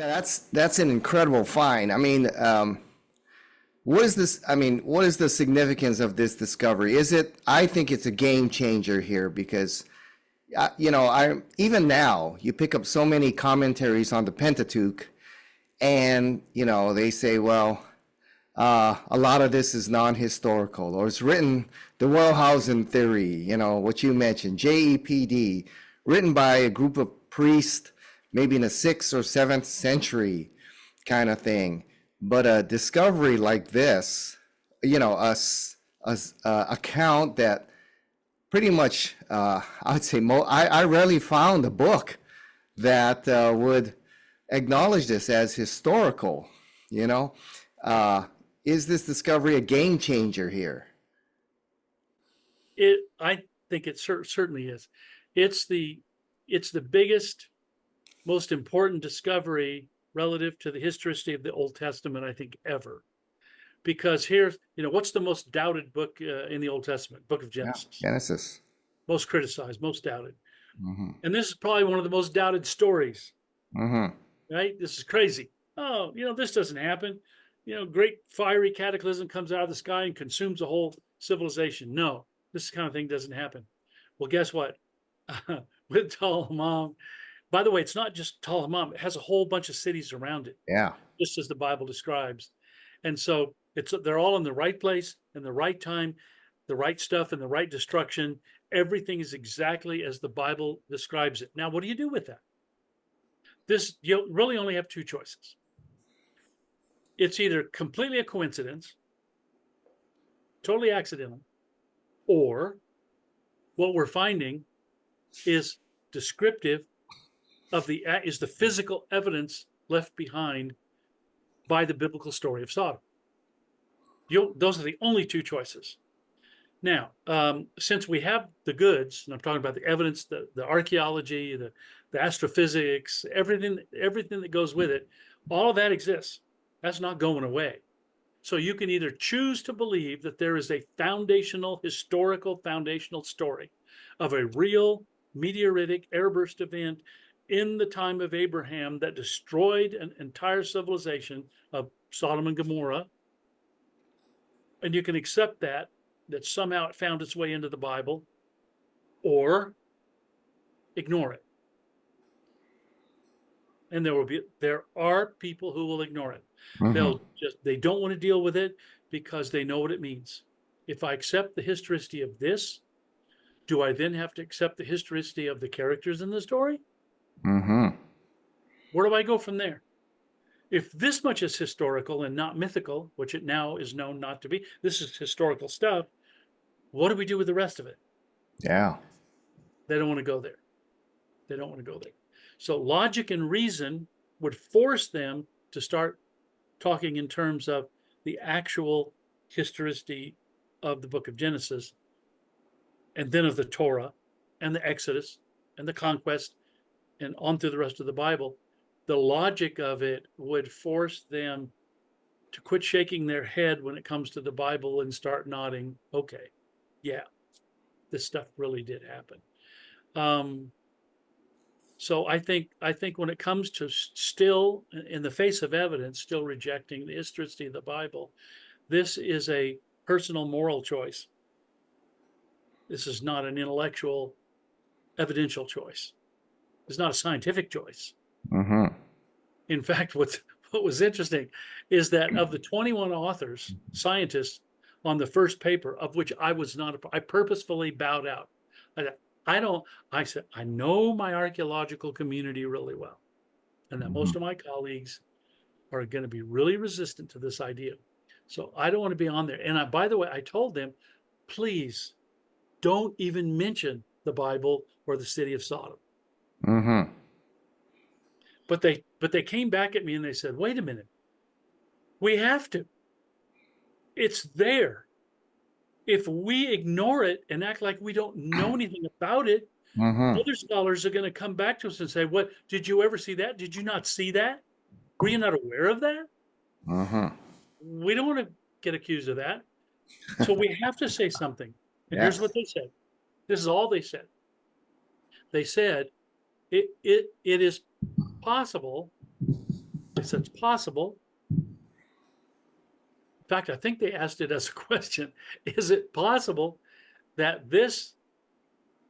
Yeah, that's an incredible find. I mean, what is this? I mean, what is the significance of this discovery? Is it? I think it's a game changer here because, I even now you pick up so many commentaries on the Pentateuch, and they say, well, a lot of this is non-historical, or it's written the Wellhausen theory. What you mentioned, JEPD, written by a group of priests, maybe in the 6th or 7th century, kind of thing. But a discovery like this, account that pretty much, I would say, I rarely found a book that would acknowledge this as historical. You know, is this discovery a game changer here? I think it certainly is. It's the biggest, most important discovery relative to the historicity of the Old Testament, I think, ever. Because here's, what's the most doubted book in the Old Testament? Book of Yeah, Genesis. Genesis. Most criticized, most doubted. Mm-hmm. And this is probably one of the most doubted stories, Mm-hmm. right? This is crazy. Oh, this doesn't happen. Great fiery cataclysm comes out of the sky and consumes a whole civilization. No, this kind of thing doesn't happen. Well, guess what? With Tal Hammam, by the way, it's not just Tal Hammam, it has a whole bunch of cities around it, Yeah. just as the Bible describes. And so they're all in the right place, in the right time, the right stuff, and the right destruction. Everything is exactly as the Bible describes it. Now, what do you do with that? You really only have two choices. It's either completely a coincidence, totally accidental, or what we're finding is descriptive of the physical evidence left behind by the biblical story of Sodom. Those are the only two choices. Now, since we have the goods, and I'm talking about the evidence, the archaeology, the astrophysics, everything that goes with it, all of that exists. That's not going away. So you can either choose to believe that there is a historical foundational story of a real meteoritic airburst event in the time of Abraham that destroyed an entire civilization of Sodom and Gomorrah. And you can accept that somehow it found its way into the Bible, or ignore it. And there are people who will ignore it. Mm-hmm. They don't want to deal with it because they know what it means. If I accept the historicity of this, do I then have to accept the historicity of the characters in the story? Mm-hmm. Where do I go from there? If this much is historical and not mythical, which it now is known not to be, this is historical stuff, what do we do with the rest of it? Yeah. They don't want to go there. They don't want to go there. So logic and reason would force them to start talking in terms of the actual historicity of the book of Genesis, and then of the Torah and the Exodus and the conquest and on through the rest of the Bible. The logic of it would force them to quit shaking their head when it comes to the Bible and start nodding, okay, yeah, this stuff really did happen. So I think when it comes to still, in the face of evidence, still rejecting the historicity of the Bible, this is a personal moral choice. This is not an intellectual, evidential choice. It's not a scientific choice. Mm-hmm. In fact, what was interesting is that of the 21 authors, scientists, on the first paper, of which I was not, I purposefully bowed out. I said, I know my archaeological community really well, and that most of my colleagues are going to be really resistant to this idea. So I don't want to be on there. And by the way, I told them, please don't even mention the Bible or the city of Sodom. Mm-hmm. But they came back at me and they said, wait a minute, we have to. It's there. If we ignore it and act like we don't know anything about it, Mm-hmm. other scholars are going to come back to us and say, what, did you ever see that? Did you not see that? Were you not aware of that? Mm-hmm. We don't want to get accused of that. So we have to say something. And here's Yes. what they said. This is all they said. They said, it is possible They said it's possible. In fact, I think they asked it as a question. Is it possible that this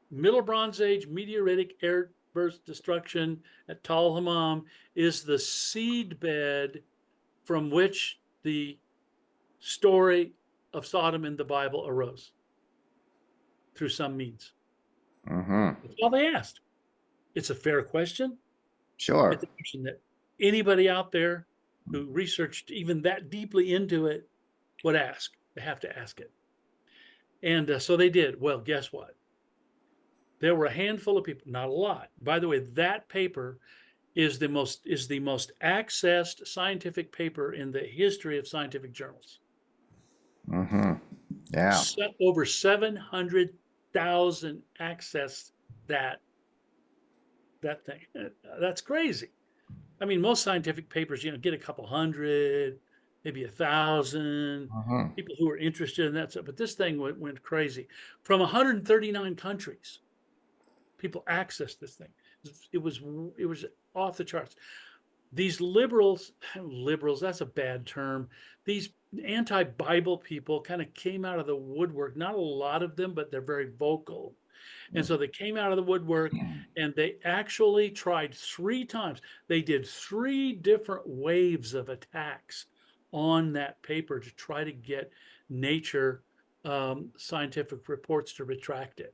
Middle Bronze Age meteoritic airburst destruction at Tal Hammam is the seedbed from which the story of Sodom in the Bible arose through some means? Mm-hmm. That's all they asked. It's a fair question. Sure. It's a question that anybody out there who researched even that deeply into it would ask. They have to ask it. And so they did. Well, guess what? There were a handful of people, not a lot. By the way, that paper is the most accessed scientific paper in the history of scientific journals. Mm-hmm. Yeah. Over 700,000 accessed that thing. That's crazy. I mean, most scientific papers, get a couple hundred, maybe 1,000 Mm-hmm. people who are interested in that stuff. But this thing went crazy. From 139 countries, people accessed this thing. It was off the charts. These liberals, that's a bad term. These anti-Bible people kind of came out of the woodwork. Not a lot of them, but they're very vocal. And so they came out of the woodwork and they actually tried 3 times. They did 3 different waves of attacks on that paper to try to get Nature scientific reports to retract it.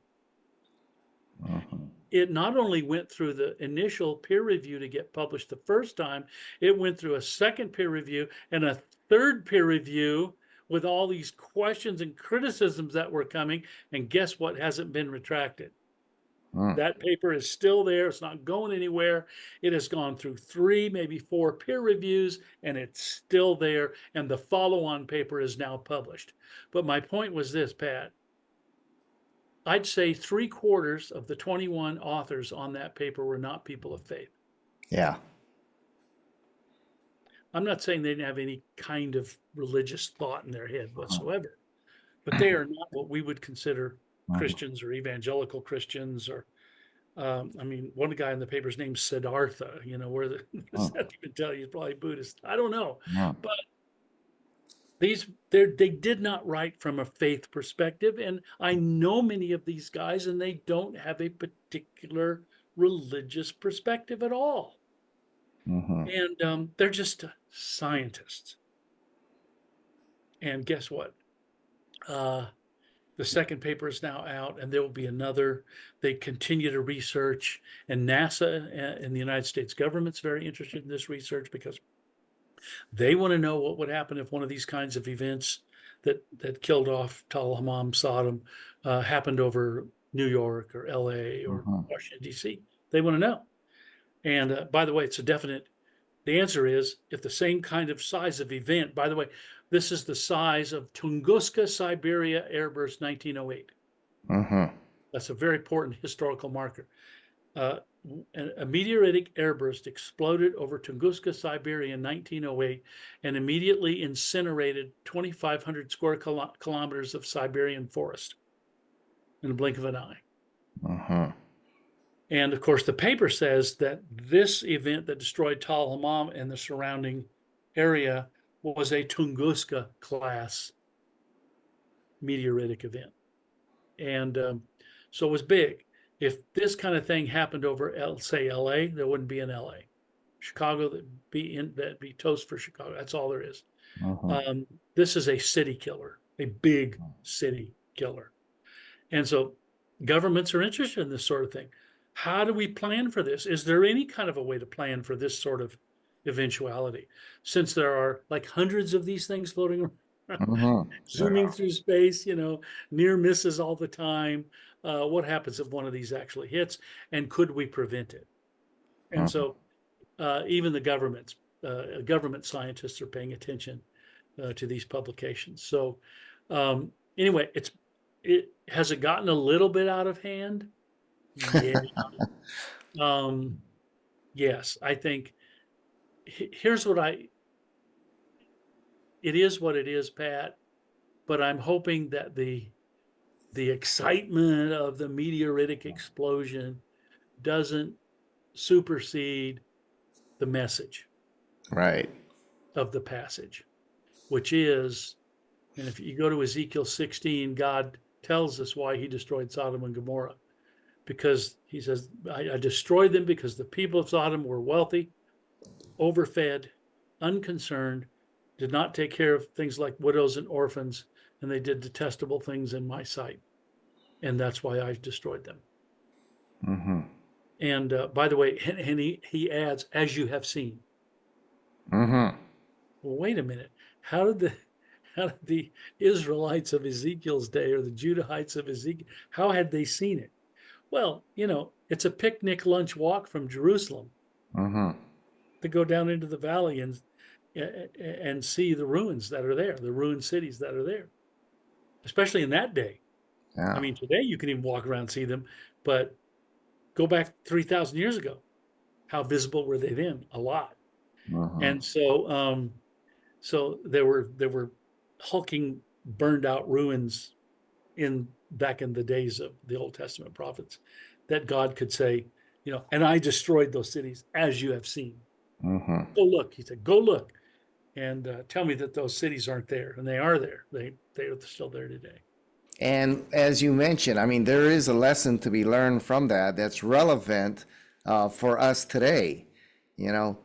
Mm-hmm. It not only went through the initial peer review to get published the first time, it went through a second peer review and a third peer review with all these questions and criticisms that were coming. And guess what hasn't been retracted? That paper is still there. It's not going anywhere. It has gone through 3, maybe 4 peer reviews, and it's still there. And the follow-on paper is now published. But my point was this, Pat. I'd say 3/4 of the 21 authors on that paper were not people of faith. Yeah. I'm not saying they didn't have any kind of religious thought in their head whatsoever, but they are not what we would consider Christians or evangelical Christians or I mean, one guy in the paper's named Siddhartha, where does that even tell you he's probably Buddhist? I don't know. But they did not write from a faith perspective. And I know many of these guys, and they don't have a particular religious perspective at all. And they're just scientists. And guess what? The second paper is now out, and there will be another. They continue to research, and NASA and the United States government's very interested in this research because they want to know what would happen if one of these kinds of events that killed off Tal Hammam, Sodom, happened over New York or LA or Washington, D.C. They want to know. And by the way, it's a definite. The answer is if the same kind of size of event, by the way, this is the size of Tunguska, Siberia airburst 1908. That's a very important historical marker. A meteoritic airburst exploded over Tunguska, Siberia in 1908 and immediately incinerated 2,500 square kilometers of Siberian forest in the blink of an eye. And of course, the paper says that this event that destroyed Tal Hammam and the surrounding area was a Tunguska class meteoritic event. And so it was big. If this kind of thing happened over, say, LA, there wouldn't be an LA. Chicago, that'd be toast for Chicago. That's all there is. This is a city killer, a big city killer. And so governments are interested in this sort of thing. How do we plan for this? Is there any kind of a way to plan for this sort of eventuality? Since there are like hundreds of these things floating around, zooming through space, near misses all the time. What happens if one of these actually hits? And could we prevent it? And so even the government scientists are paying attention to these publications. So anyway, has it gotten a little bit out of hand? Yeah. Yes, I think here's what it is what it is, Pat, but I'm hoping that the excitement of the meteoritic explosion doesn't supersede the message. Right. of the passage, which is, and if you go to Ezekiel 16, God tells us why he destroyed Sodom and Gomorrah. Because he says, I destroyed them because the people of Sodom were wealthy, overfed, unconcerned, did not take care of things like widows and orphans, and they did detestable things in my sight. And that's why I destroyed them. Mm-hmm. And by the way, and he adds, as you have seen. Mm-hmm. Well, wait a minute. How did the Israelites of Ezekiel's day, or the Judahites of Ezekiel, how had they seen it? Well, it's a picnic lunch walk from Jerusalem Mm-hmm. to go down into the valley and see the ruins that are there, the ruined cities that are there, especially in that day. I Yeah. mean, today you can even walk around and see them, but go back 3,000 years ago. How visible were they then? A lot. Mm-hmm. And so there were hulking, burned out ruins in back in the days of the Old Testament prophets that God could say, and I destroyed those cities as you have seen. Mm-hmm. Go look, he said, go look and tell me that those cities aren't there, and they are there. They are still there today. And as you mentioned, I mean, there is a lesson to be learned from that that's relevant for us today. You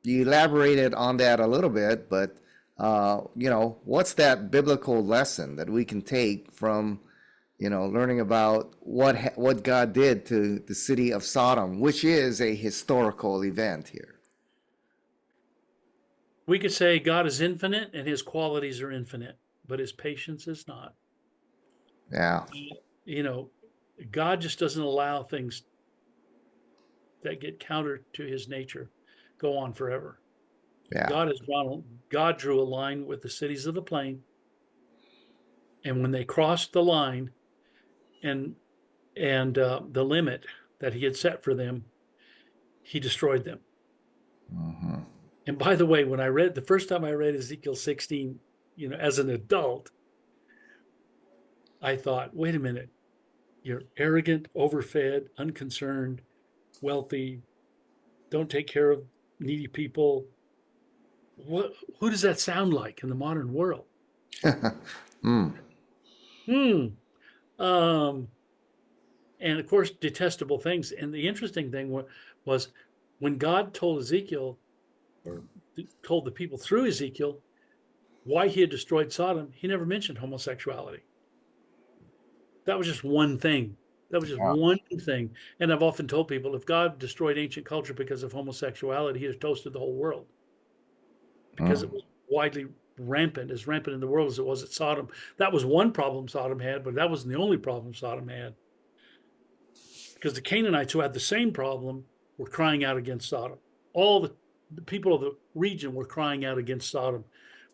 elaborated on that a little bit, but what's that biblical lesson that we can take from, learning about what God did to the city of Sodom, which is a historical event here. We could say God is infinite and his qualities are infinite, but his patience is not. Yeah, You know, God just doesn't allow things that get counter to his nature go on forever. yeah. God drew a line with the cities of the plain, and when they crossed the line and the limit that he had set for them, he destroyed them. Mm-hmm. And by the way, when I read the first time I read Ezekiel 16, as an adult, I thought, wait a minute, you're arrogant, overfed, unconcerned, wealthy, don't take care of needy people. Who does that sound like in the modern world? Mm. Hmm. Um, and of course, detestable things. And the interesting thing was when God told Ezekiel, or told the people through Ezekiel, why he had destroyed Sodom, he never mentioned homosexuality. That was just one thing. That was just Yeah. one thing. And I've often told people, if God destroyed ancient culture because of homosexuality, he'd have toasted the whole world, because Mm. it was widely as rampant in the world as it was at Sodom. That was one problem Sodom had, but that wasn't the only problem Sodom had, because the Canaanites, who had the same problem, were crying out against Sodom. All the people of the region were crying out against Sodom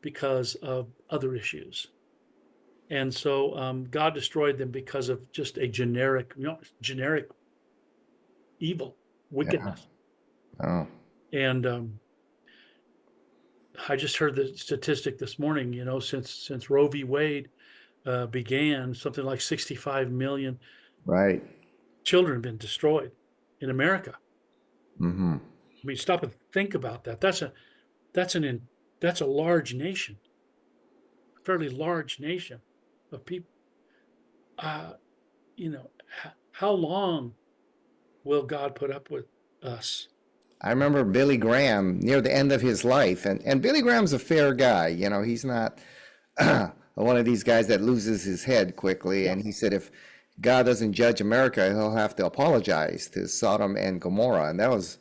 because of other issues. And so God destroyed them because of just a generic evil, Yeah. wickedness. Oh. And I just heard the statistic this morning. Since Roe v. Wade began, something like 65 million Right. children have been destroyed in America. Mm-hmm. I mean, stop and think about that. That's a large nation, a fairly large nation of people. Uh, how long will God put up with us? I remember Billy Graham near the end of his life, and Billy Graham's a fair guy. He's not one of these guys that loses his head quickly. Yeah. And he said if God doesn't judge America, he'll have to apologize to Sodom and Gomorrah. And that was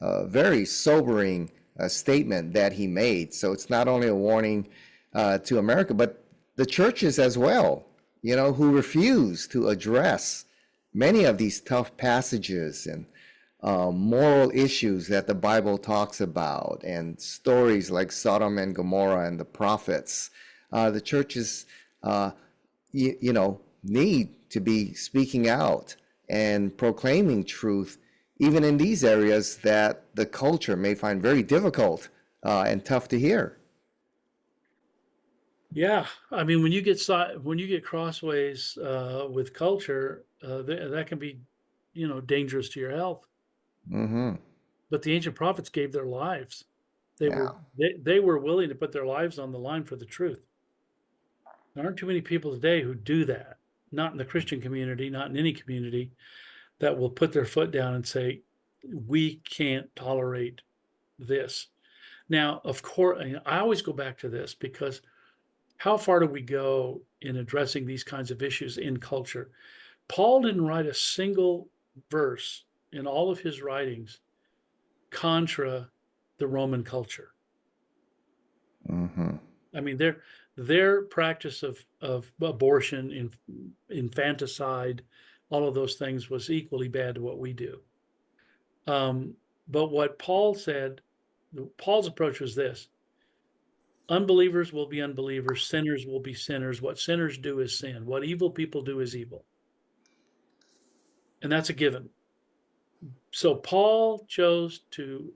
a very sobering statement that he made. So it's not only a warning to America, but the churches as well, who refuse to address many of these tough passages and moral issues that the Bible talks about, and stories like Sodom and Gomorrah and the prophets. The churches, need to be speaking out and proclaiming truth, even in these areas that the culture may find very difficult and tough to hear. Yeah, I mean, when you get crossways with culture, that can be, dangerous to your health. Mm-hmm. But the ancient prophets gave their lives They Yeah. were they were willing to put their lives on the line for the truth. There aren't too many people today who do that. Not in the Christian community, not in any community, that will put their foot down and say, we can't tolerate this. Now, of course, I always go back to this because how far do we go in addressing these kinds of issues in culture? Paul didn't write a single verse in all of his writings contra the Roman culture. Mm-hmm. I mean, their practice of abortion, infanticide, all of those things was equally bad to what we do. But what Paul said, Paul's approach was this: unbelievers will be unbelievers, sinners will be sinners. What sinners do is sin. What evil people do is evil. And that's a given. So Paul chose to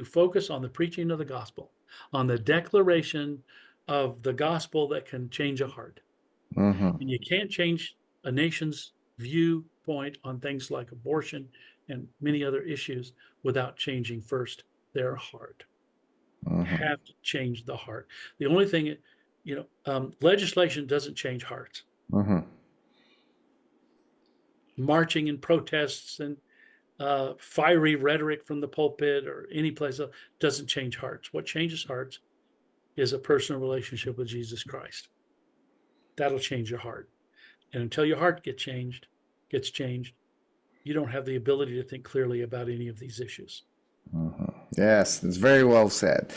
focus on the preaching of the gospel, on the declaration of the gospel that can change a heart. Mm-hmm. And you can't change a nation's viewpoint on things like abortion and many other issues without changing first their heart. Mm-hmm. Have to change the heart. The only thing, legislation doesn't change hearts. Mm-hmm. Marching and protests and fiery rhetoric from the pulpit or any place else doesn't change hearts. What changes hearts is a personal relationship with Jesus Christ. That'll change your heart. And until your heart gets changed, you don't have the ability to think clearly about any of these issues. Mm-hmm. Yes, it's very well said.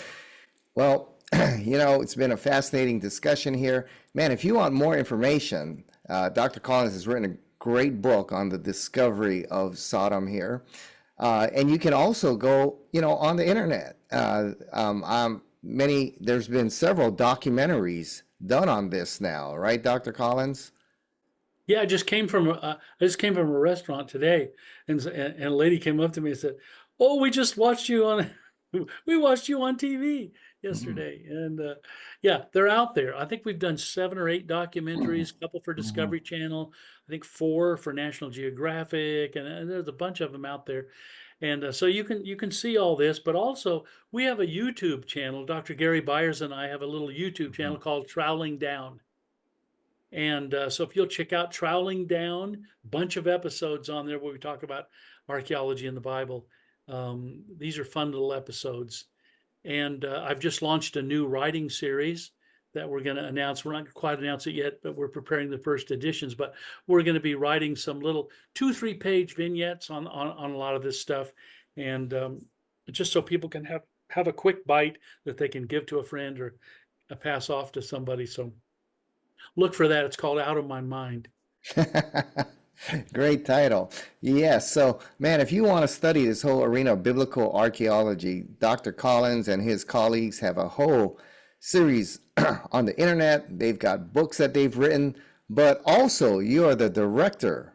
Well, it's been a fascinating discussion here. Man, if you want more information, Dr. Collins has written a great book on the discovery of Sodom here. And you can also go, on the internet. There's been several documentaries done on this now, right, Dr. Collins? Yeah, I just came from a restaurant today, and a lady came up to me and said, "Oh, we just watched you on we watched you on TV yesterday." And yeah, they're out there. I think we've done 7 or 8 documentaries, a couple for Mhm. Discovery Channel, I think 4 for National Geographic, and there's a bunch of them out there. And so you can see all this, but also we have a YouTube channel. Dr. Gary Byers and I have a little YouTube channel called Troweling Down. And so if you'll check out Troweling Down, bunch of episodes on there where we talk about archaeology in the Bible. These are fun little episodes. And I've just launched a new writing series that we're going to announce. We're not quite announced it yet, but we're preparing the first editions. But we're going to be writing some little 2-3 page vignettes on a lot of this stuff. And just so people can have a quick bite that they can give to a friend or pass off to somebody. So look for that. It's called Out of My Mind. Great title. Yes. So, man, if you want to study this whole arena of biblical archaeology, Dr. Collins and his colleagues have a whole series on the internet. They've got books that they've written, but also you are the director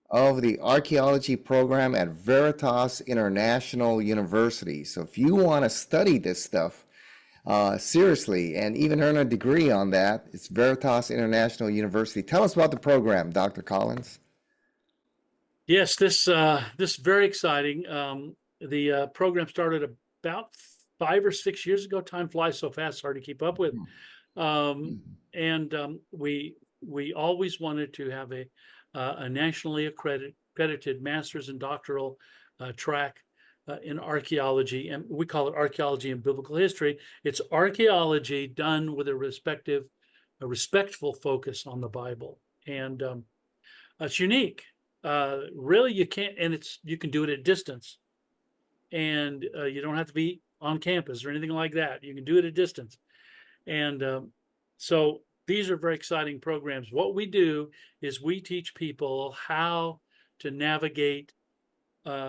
of the archaeology program at Veritas International University. So, if you want to study this stuff, seriously, and even earn a degree on that, it's Veritas International University. Tell us about the program, Dr. Collins. Yes, this is very exciting. The program started about 5 or 6 years ago. Time flies so fast, it's hard to keep up with. And we always wanted to have a nationally accredited master's and doctoral track in archaeology, and we call it archaeology and biblical history. It's archaeology done with a respectful focus on the Bible, and it's unique. Really, you can't, and you can do it at distance, and you don't have to be on campus or anything like that. You can do it at distance, and so these are very exciting programs. What we do is we teach people how to navigate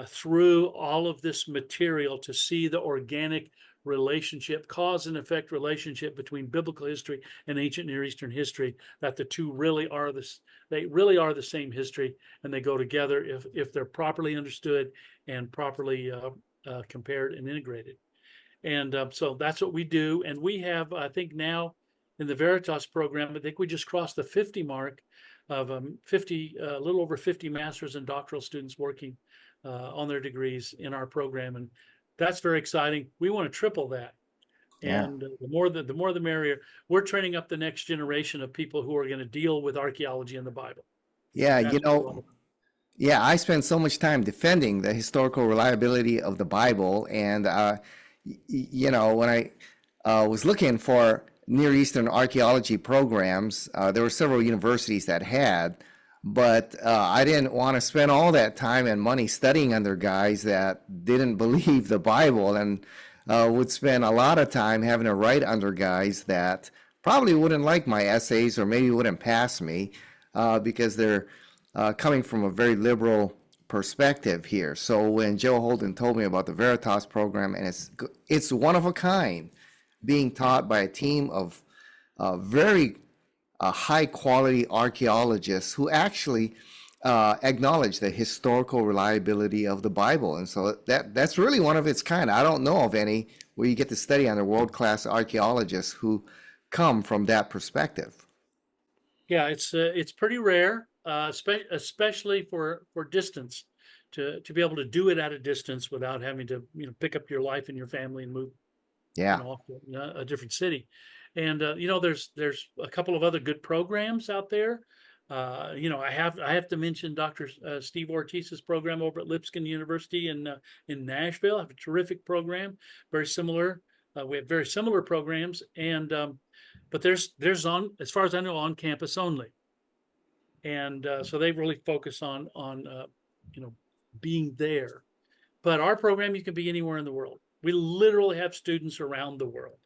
through all of this material to see the organic relationship, cause and effect relationship between biblical history and ancient Near Eastern history, that the two they really are the same history, and they go together if they're properly understood and properly compared and integrated. And so that's what we do. And we have, I think now in the Veritas program, I think we just crossed the 50 mark of a little over 50 master's and doctoral students working on their degrees in our program. And That's very exciting. We want to triple that. Yeah. And the more the merrier. We're training up the next generation of people who are going to deal with archaeology and the Bible. Yeah, And that's what we're all about. yeah, I spend so much time defending the historical reliability of the Bible, and when I was looking for Near Eastern archaeology programs, there were several universities that had, but I didn't want to spend all that time and money studying under guys that didn't believe the Bible, and would spend a lot of time having to write under guys that probably wouldn't like my essays or maybe wouldn't pass me because they're coming from a very liberal perspective here. So when Joe Holden told me about the Veritas program, and it's one of a kind, being taught by a team of very high quality archaeologists who actually acknowledge the historical reliability of the Bible, and so that's really one of its kind. I don't know of any where you get to study under world class archaeologists who come from that perspective. Yeah, it's pretty rare, especially for distance, to be able to do it at a distance without having to pick up your life and your family and move Yeah. off to a different city. And there's a couple of other good programs out there. I have to mention Dr. Steve Ortiz's program over at Lipscomb University in Nashville. I have a terrific program, very similar. We have very similar programs, and but there's on, as far as I know, on campus only, and so they really focus on being there. But our program, you can be anywhere in the world. We literally have students around the world,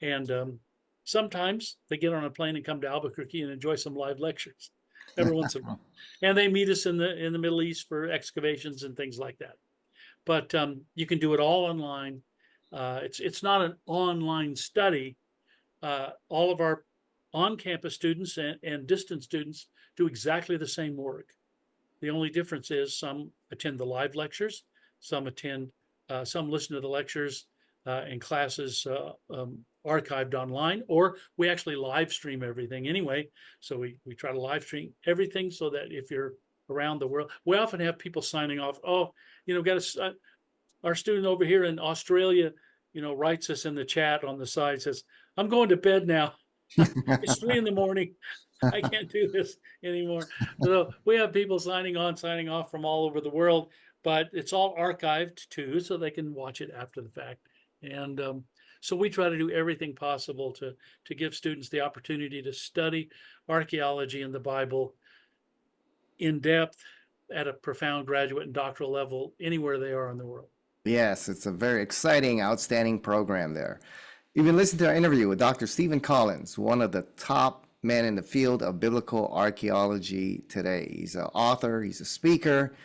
and sometimes they get on a plane and come to Albuquerque and enjoy some live lectures every once in a while, and they meet us in the Middle East for excavations and things like that. But you can do it all online. It's not an online study. All of our on-campus students and distance students do exactly the same work. The only difference is some attend the live lectures, some listen to the lectures and classes archived online, or we actually live stream everything anyway. So we try to live stream everything so that if you're around the world, we often have people signing off. Oh, our student over here in Australia, writes us in the chat on the side, says, "I'm going to bed now. It's 3 a.m. I can't do this anymore." So we have people signing off from all over the world, but it's all archived too, so they can watch it after the fact. And so we try to do everything possible to give students the opportunity to study archaeology and the Bible in depth at a profound graduate and doctoral level anywhere they are in the world. Yes, it's a very exciting, outstanding program there. You've been listening to our interview with Dr. Stephen Collins, one of the top men in the field of biblical archaeology today. He's an author, he's a speaker,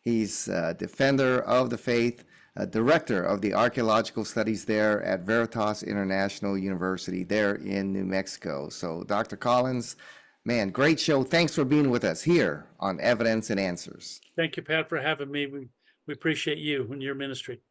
he's a defender of the faith, a director of the archaeological studies there at Veritas International University there in New Mexico. So, Dr. Collins, man, great show. Thanks for being with us here on Evidence and Answers. Thank you, Pat, for having me. We appreciate you and your ministry.